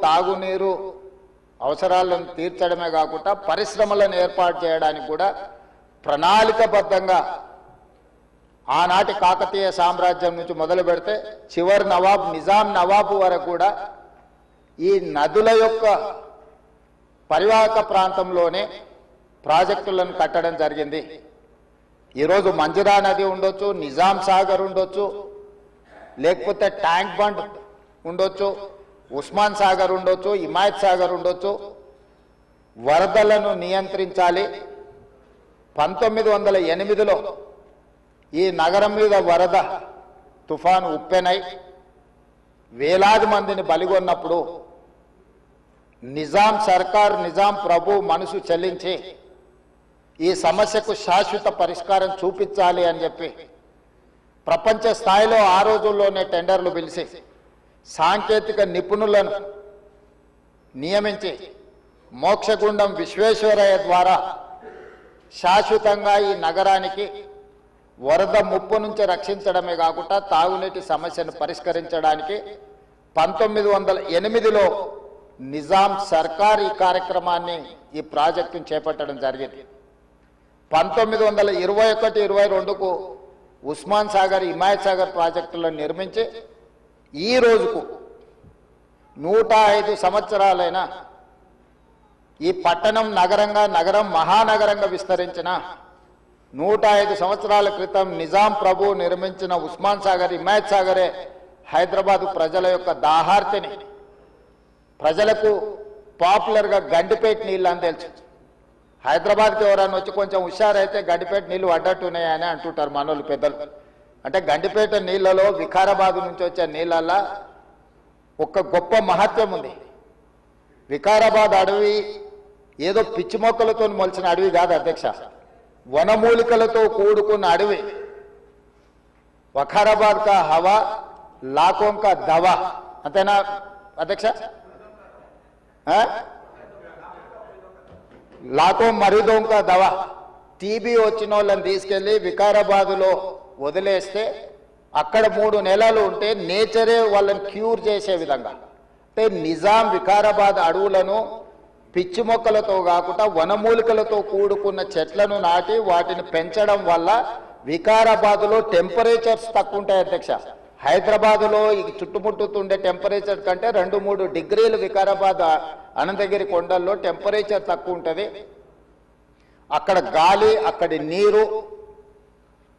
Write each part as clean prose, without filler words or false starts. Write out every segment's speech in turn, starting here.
తాగునీరు అవసరాలను తీర్చడమే కాకుండా పరిశ్రమలను ఏర్పాటు చేయడానికి కూడా ప్రణాళికబద్ధంగా ఆనాటి కాకతీయ సామ్రాజ్యం నుంచి మొదలు పెడితే చివరి నవాబ్ నిజాం నవాబు వరకు కూడా ఈ నదుల యొక్క పరివాహక ప్రాంతంలోనే ప్రాజెక్టులను కట్టడం జరిగింది. ఈరోజు మంజురా నది ఉండొచ్చు, నిజాం సాగర్ ఉండొచ్చు, లేకపోతే ట్యాంక్ బండ్ ఉండొచ్చు, ఉస్మాన్ సాగర్ ఉండొచ్చు, హిమాయత్ సాగర్ ఉండొచ్చు. వరదలను నియంత్రించాలి. 1908లో ఈ నగరం మీద వరద తుఫాను ఉప్పెనై వేలాది మందిని బలిగొన్నప్పుడు నిజాం సర్కార్, నిజాం ప్రభు మనసు చెల్లించి ఈ సమస్యకు శాశ్వత పరిష్కారం చూపించాలి అని చెప్పి ప్రపంచ స్థాయిలో ఆ రోజుల్లోనే టెండర్లు పిలిచి సాంకేతిక నిపుణులను నియమించి మోక్షగుండం విశ్వేశ్వరయ్య ద్వారా శాశ్వతంగా ఈ నగరానికి వరద ముప్పు నుంచి రక్షించడమే కాకుండా తాగునీటి సమస్యను పరిష్కరించడానికి 1908లో నిజాం సర్కార్ ఈ కార్యక్రమాన్ని, ఈ ప్రాజెక్టును చేపట్టడం జరిగింది. 1921-22కు ఉస్మాన్ సాగర్, హిమాయత్ సాగర్ ప్రాజెక్టులను నిర్మించి ఈ రోజుకు 105 సంవత్సరాలైన ఈ పట్టణం నగరం మహానగరంగా విస్తరించిన 105 సంవత్సరాల క్రితం నిజాం ప్రభు నిర్మించిన ఉస్మాన్ సాగర్, హిమాయత్ సాగరే హైదరాబాదు ప్రజల యొక్క దాహార్తిని, ప్రజలకు పాపులర్గా గండిపేట నీళ్ళు అని తెలుసు. హైదరాబాద్కి ఎవరైనా వచ్చి కొంచెం హుషారైతే గండిపేట నీళ్ళు అడ్డట్టున్నాయని అంటుంటారు మనోళ్ళు పెద్దలు. అంటే గండిపేట నీళ్ళలో వికారాబాద్ నుంచి వచ్చే నీళ్ళల్లో ఒక గొప్ప మహత్వం ఉంది. వికారాబాద్ అడవి ఏదో పిచ్చి మొక్కలతో మొలిచిన అడవి కాదు అధ్యక్ష, వనమూలికలతో కూడుకున్న అడవి. వఖారాబాద్ కా హవా లాఖోం కా దవా, అంతేనా అధ్యక్ష? లాఖోం మరీదోం కా దవా. టీబీ వచ్చిన వాళ్ళని తీసుకెళ్లి వికారాబాదులో వదిలేస్తే అక్కడ 3 నెలలు ఉంటే నేచరే వాళ్ళని క్యూర్ చేసే విధంగా, అంటే నిజాం వికారాబాద్ అడవులను పిచ్చి మొక్కలతో కాకుండా వనమూలికలతో కూడుకున్న చెట్లను నాటి వాటిని పెంచడం వల్ల వికారాబాదులో టెంపరేచర్స్ తక్కువ ఉంటాయి అధ్యక్ష. హైదరాబాదులో ఈ చుట్టుముట్టుతుండే టెంపరేచర్ కంటే 2-3 డిగ్రీలు వికారాబాద్ అనంతగిరి కొండల్లో టెంపరేచర్ తక్కువ ఉంటుంది. అక్కడ గాలి, అక్కడి నీరు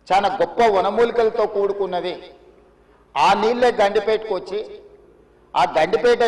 చాలా గొప్ప వనమూలికలతో కూడుకున్నది. ఆ నీళ్ళే గండిపేటకు వచ్చి ఆ గండిపేట